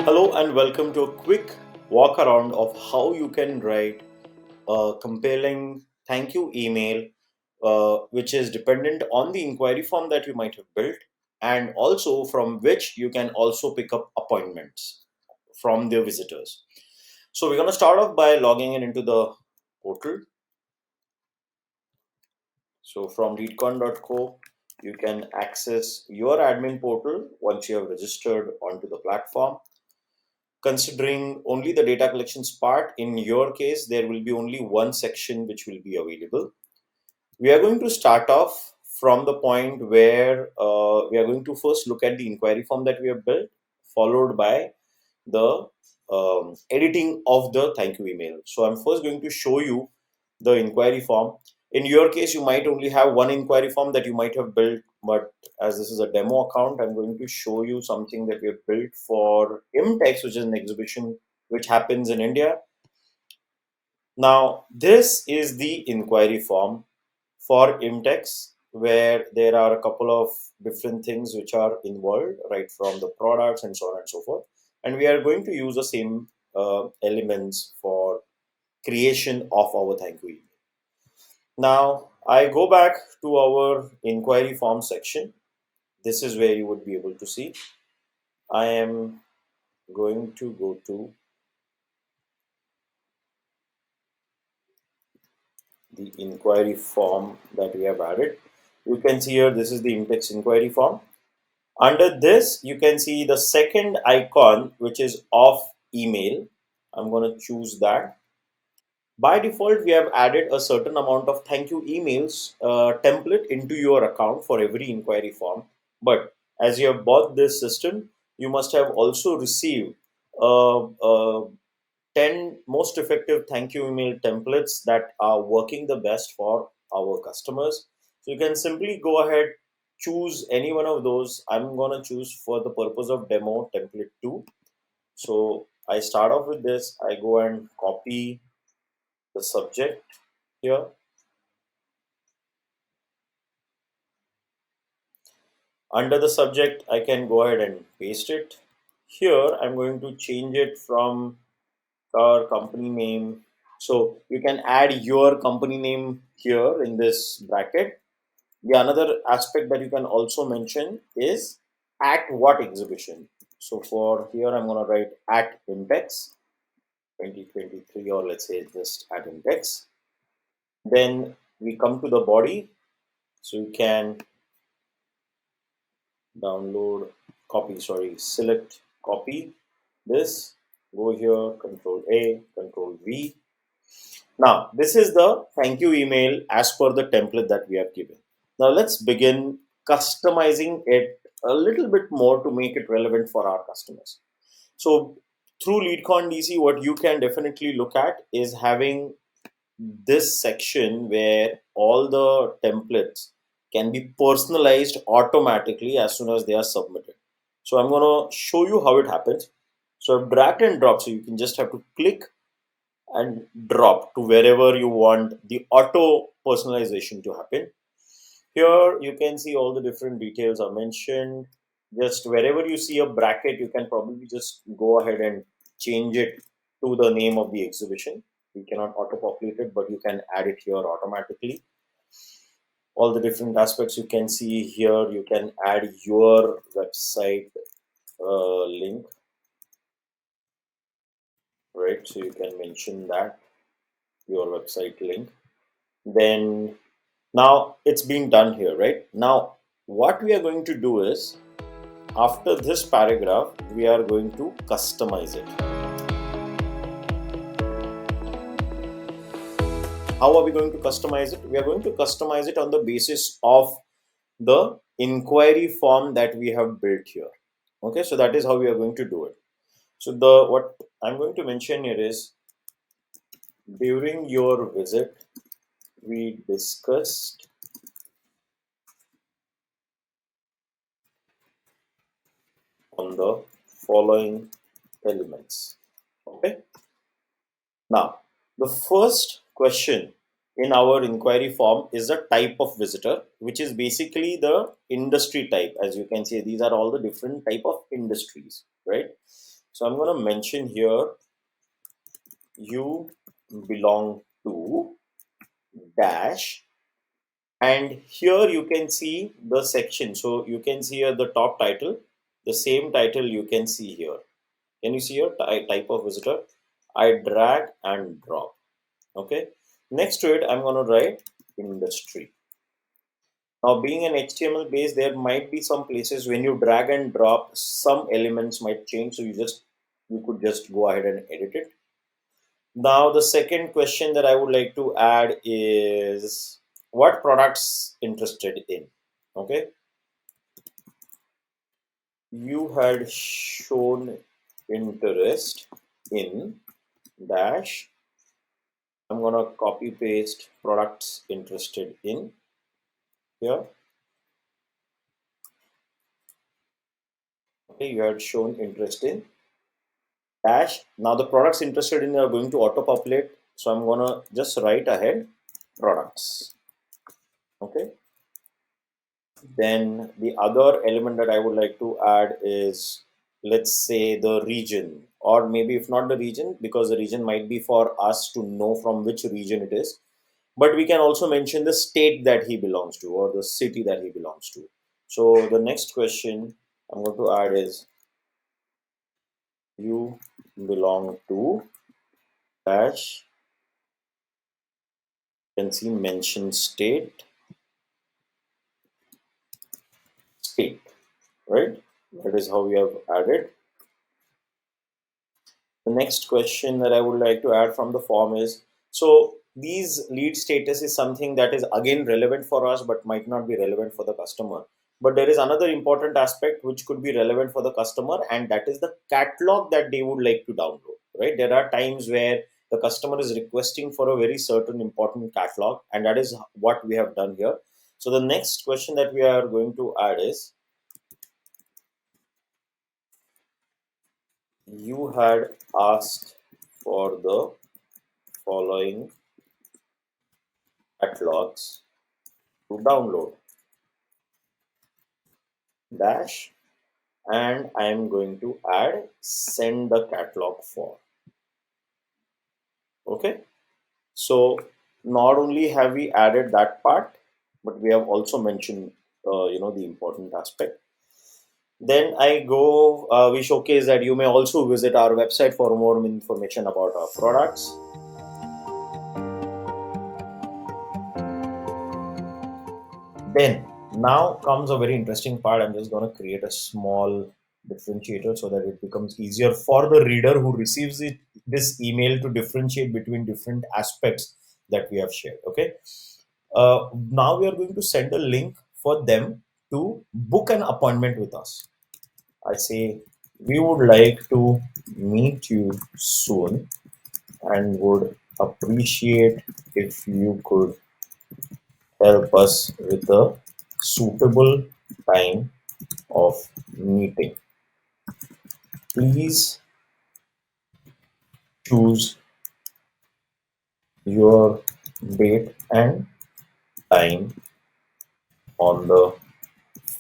Hello and welcome to a quick walk around of how you can write a compelling thank you email, which is dependent on the inquiry form that you might have built, and also from which you can also pick up appointments from the visitors. So we're going to start off by logging in into the portal. So from leadcon.co, you can access your admin portal once you have registered onto the platform. Considering only the data collections part, in your case, there will be only one section which will be available. We are going to start off from the point where we are going to first look at the inquiry form that we have built, followed by the editing of the thank you email. So I'm first going to show you the inquiry form. In your case, you might only have one inquiry form that you might have built, but as this is a demo account, I'm going to show you something that we have built for IMTEX, which is an exhibition which happens in India. Now, this is the inquiry form for IMTEX, where there are a couple of different things which are involved, right from the products and so on and so forth. And we are going to use the same elements for creation of our thank you email. Now, I go back to our inquiry form section. This is where you would be able to see. I am going to go to the inquiry form that we have added. You can see here, this is the IMTEX inquiry form. Under this, you can see the second icon, which is of email. I'm going to choose that. By default, we have added a certain amount of thank you emails template into your account for every inquiry form. But as you have bought this system, you must have also received uh, uh, 10 most effective thank you email templates that are working the best for our customers. So you can simply go ahead, choose any one of those. I'm going to choose for the purpose of demo template 2. So I start off with this. I go and copy the subject here. Under the subject, I can go ahead and paste it. Here, I'm going to change it from our company name. So you can add your company name here in this bracket. The another aspect that you can also mention is at what exhibition. So for here, I'm going to write at IMTEX 2023, or let's say just at IMTEX. Then we come to the body. So you can download, select copy this, go here, Control A, Control V. Now, this is the thank you email as per the template that we have given. Now, let's begin customizing it a little bit more to make it relevant for our customers. So, through LeadCon DC, what you can definitely look at is having this section where all the templates can be personalized automatically as soon as they are submitted. So I'm going to show you how it happens. So I've dragged and dropped, so you can just have to click and drop to wherever you want the auto personalization to happen. Here you can see all the different details are mentioned. Just wherever you see a bracket, you can probably just go ahead and change it to the name of the exhibition. You cannot auto populate it, but you can add it here automatically. All the different aspects you can see here. You can add your website link, right? So you can mention that your website link. Then now it's being done here, right? Now what we are going to do is, after this paragraph, we are going to customize it. How are we going to customize it? We are going to customize it on the basis of the inquiry form that we have built here. Okay, so that is how we are going to do it. So what I'm going to mention here is, during your visit, we discussed on the following elements. Okay. Now, the first question in our inquiry form is the type of visitor, which is basically the industry type. As you can see, these are all the different type of industries, right? So I'm going to mention here you belong to dash, and here you can see the section. So you can see here the top title, the same title you can see here. Can you see your type of visitor? I drag and drop. Okay. Next to it, I'm going to write industry. Now, being an HTML base, there might be some places when you drag and drop, some elements might change. So you could just go ahead and edit it. Now, the second question that I would like to add is what products interested in. Okay. You had shown interest in dash. I'm gonna copy paste products interested in here. Okay, you had shown interest in dash. Now the products interested in are going to auto populate. So I'm gonna just write ahead products. Okay. Then the other element that I would like to add is, let's say, the region, or maybe if not the region, because the region might be for us to know from which region it is. But we can also mention the state that he belongs to or the city that he belongs to. So the next question I'm going to add is you belong to dash. You can see mention state, right? That is how we have added. The next question that I would like to add from the form is, so these lead status is something that is again relevant for us but might not be relevant for the customer. But there is another important aspect which could be relevant for the customer, and that is the catalog that they would like to download, right? There are times where the customer is requesting for a very certain important catalog, and that is what we have done here. So the next question that we are going to add is, you had asked for the following catalogs to download dash, and I am going to add send the catalog for. Okay, so not only have we added that part, but we have also mentioned the important aspect. Then I go, we showcase that you may also visit our website for more information about our products. Then now comes a very interesting part. I'm just going to create a small differentiator so that it becomes easier for the reader who receives this email to differentiate between different aspects that we have shared. Okay. Now we are going to send a link for them to book an appointment with us. I say we would like to meet you soon and would appreciate if you could help us with a suitable time of meeting. Please choose your date and time on the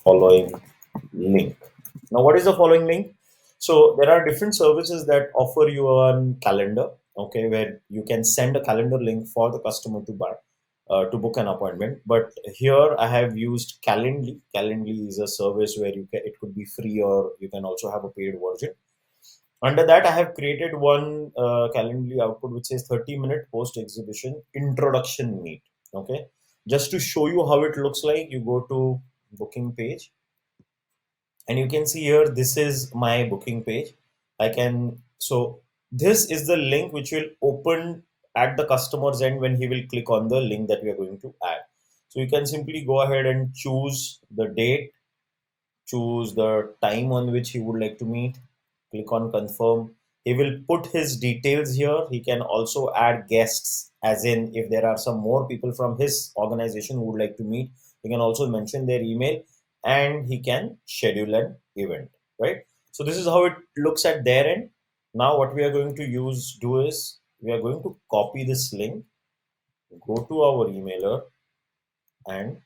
following link. Now, what is the following link? So there are different services that offer you a calendar, okay, where you can send a calendar link for the customer to buy, to book an appointment. But here I have used Calendly. Calendly is a service where it could be free, or you can also have a paid version. Under that, I have created one Calendly output which says 30-minute post exhibition introduction meet. Okay, just to show you how it looks like, you go to booking page, and you can see here this is my booking page. I can, so this is the link which will open at the customer's end when he will click on the link that we are going to add. So you can simply go ahead and choose the date, choose the time on which he would like to meet, click on confirm. He will put his details here. He can also add guests, as in if there are some more people from his organization who would like to meet, he can also mention their email, and he can schedule an event, right? So this is how it looks at their end. Now what we are going to do is we are going to copy this link, go to our emailer and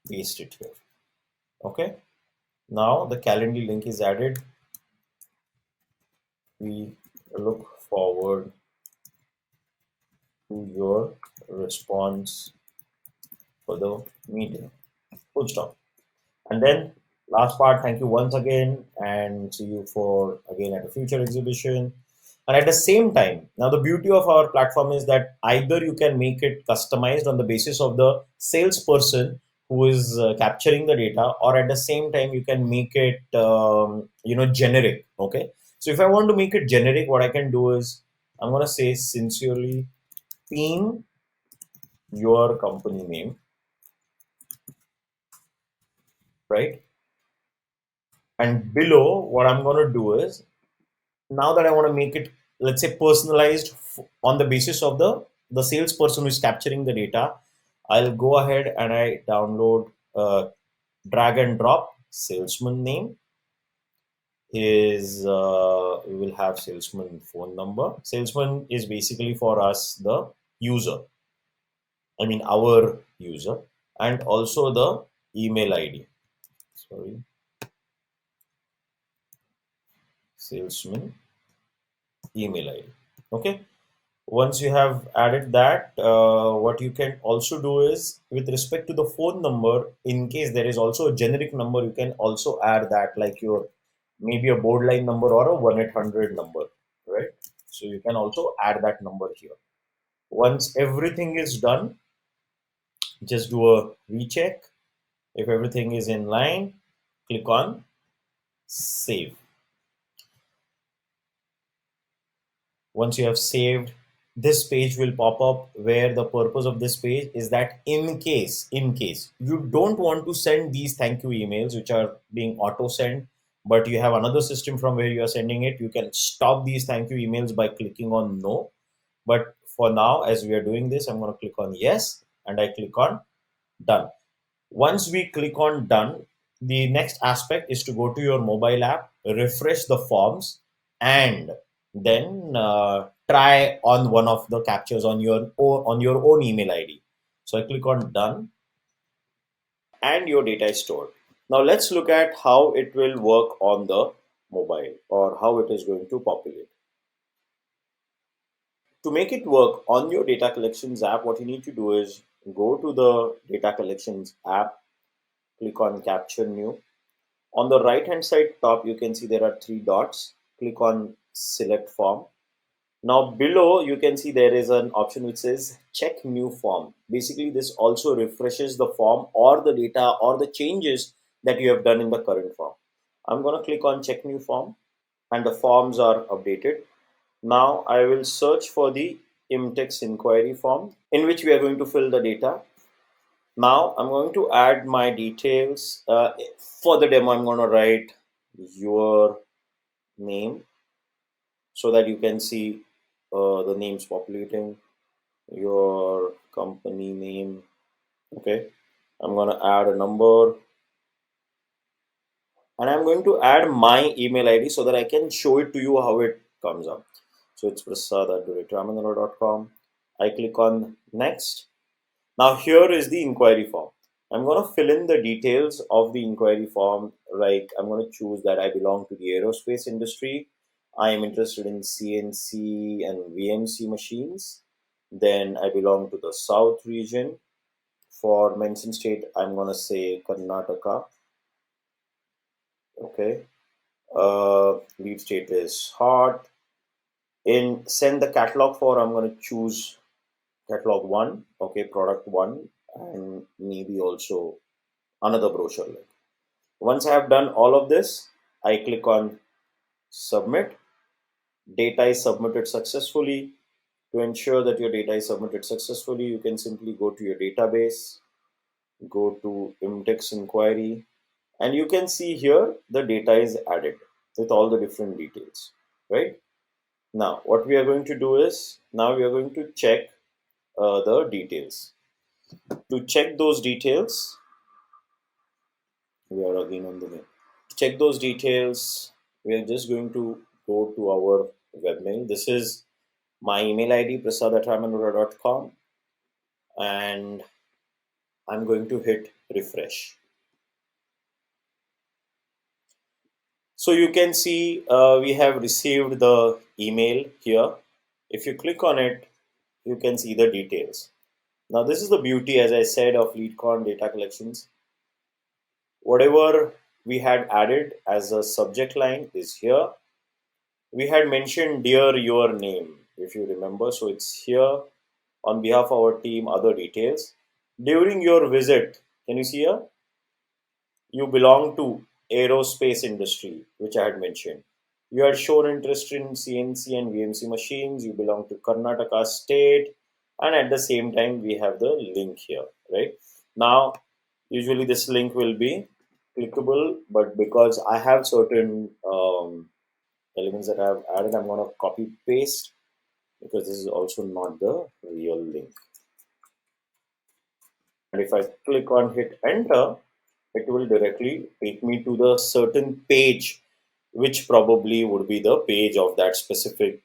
paste it here. Okay. Now the Calendly link is added. We look forward to your response for the meeting. Full stop. And then last part, thank you once again and see you for again at a future exhibition. And at the same time, now the beauty of our platform is that either you can make it customized on the basis of the salesperson who is capturing the data, or at the same time you can make it generic. Okay, so if I want to make it generic, what I can do is I'm going to say sincerely team your company name, right? And below, what I'm going to do is, now that I want to make it, let's say, personalized on the basis of the salesperson who is capturing the data, I'll go ahead and I download, drag and drop salesman name. Is we will have salesman phone number. Salesman is basically for us the user, I mean our user, and also the email ID. Sorry, salesman email ID. Okay. Once you have added that, what you can also do is, with respect to the phone number, in case there is also a generic number, you can also add that, like your maybe a board line number or a 1-800 number, right? So you can also add that number here. Once everything is done, just do a recheck. If everything is in line, click on save. Once you have saved, this page will pop up, where the purpose of this page is that in case you don't want to send these thank you emails which are being auto sent, but you have another system from where you are sending it, you can stop these thank you emails by clicking on no. But for now, as we are doing this, I'm going to click on yes, and I click on done. Once we click on done, the next aspect is to go to your mobile app, refresh the forms, and then try on one of the captures on your own email ID. So I click on done, and your data is stored. Now let's look at how it will work on the mobile, or how it is going to populate. To make it work on your data collections app, what you need to do is go to the data collections app, click on capture new. On the right hand side top, you can see there are three dots. Click on select form. Now below, you can see there is an option which says check new form. Basically, this also refreshes the form or the data or the changes that you have done in the current form. I'm going to click on check new form, and the forms are updated. Now I will search for the IMTEX inquiry form in which we are going to fill the data. Now I'm going to add my details. For the demo, I'm going to write your name so that you can see the names populating, your company name. Okay, I'm going to add a number, and I'm going to add my email ID so that I can show it to you how it comes up. So it's prasad@ramandra.com. I click on next. Now here is the inquiry form. I'm going to fill in the details of the inquiry form. Like, I'm going to choose that I belong to the aerospace industry. I am interested in CNC and VMC machines. Then I belong to the South region. For mention state, I'm going to say Karnataka. Okay. Lead state is hot. In send the catalog for, I'm going to choose catalog 1. Okay, product 1, and maybe also another brochure link. Once I have done all of this, I click on submit. Data is submitted successfully. To ensure that your data is submitted successfully, you can simply go to your database, go to IMTEX inquiry, and you can see here the data is added with all the different details, right? Now, what we are going to do is, now we are going to check the details. To check those details, we are again on the mail. To check those details, we are just going to go to our webmail. This is my email ID, prasad@ramandra.com, and I'm going to hit refresh. So you can see we have received the email here. If you click on it, you can see the details. Now this is the beauty, as I said, of LeadCon data collections. Whatever we had added as a subject line is here. We had mentioned dear your name, if you remember. So it's here on behalf of our team, other details. During your visit, can you see here? You belong to aerospace industry, which I had mentioned. You had shown interest in CNC and VMC machines. You belong to Karnataka state, and at the same time, we have the link here, right? Now, usually this link will be clickable, but because I have certain elements that I have added, I'm going to copy paste because this is also not the real link. And if I click on hit enter, it will directly take me to the certain page, which probably would be the page of that specific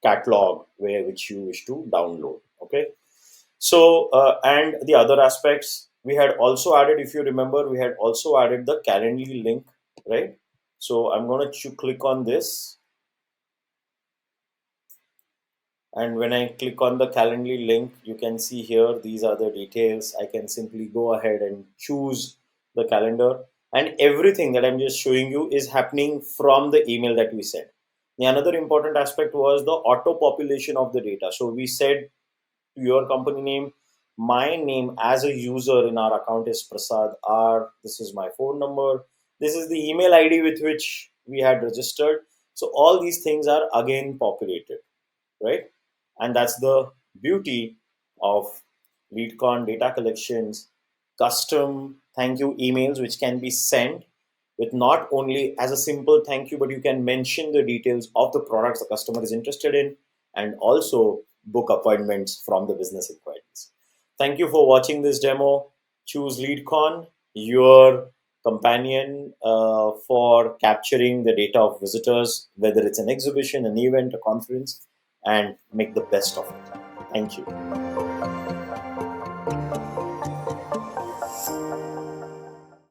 catalog where which you wish to download. Okay. So and the other aspects we had also added, if you remember, we had also added the Calendly link, right? So I'm going to click on this, and when I click on the Calendly link, you can see here these are the details. I can simply go ahead and choose the calendar, and everything that I'm just showing you is happening from the email that we sent. The another important aspect was the auto population of the data. So we said to your company name, my name as a user in our account is Prasad R. This is my phone number. This is the email ID with which we had registered. So all these things are again populated, right? And that's the beauty of LeadCon data collections, custom thank you emails, which can be sent with not only as a simple thank you, but you can mention the details of the products the customer is interested in, and also book appointments from the business inquiries. Thank you for watching this demo. Choose LeadCon, your companion for capturing the data of visitors, whether it's an exhibition, an event, a conference, and make the best of it. Thank you.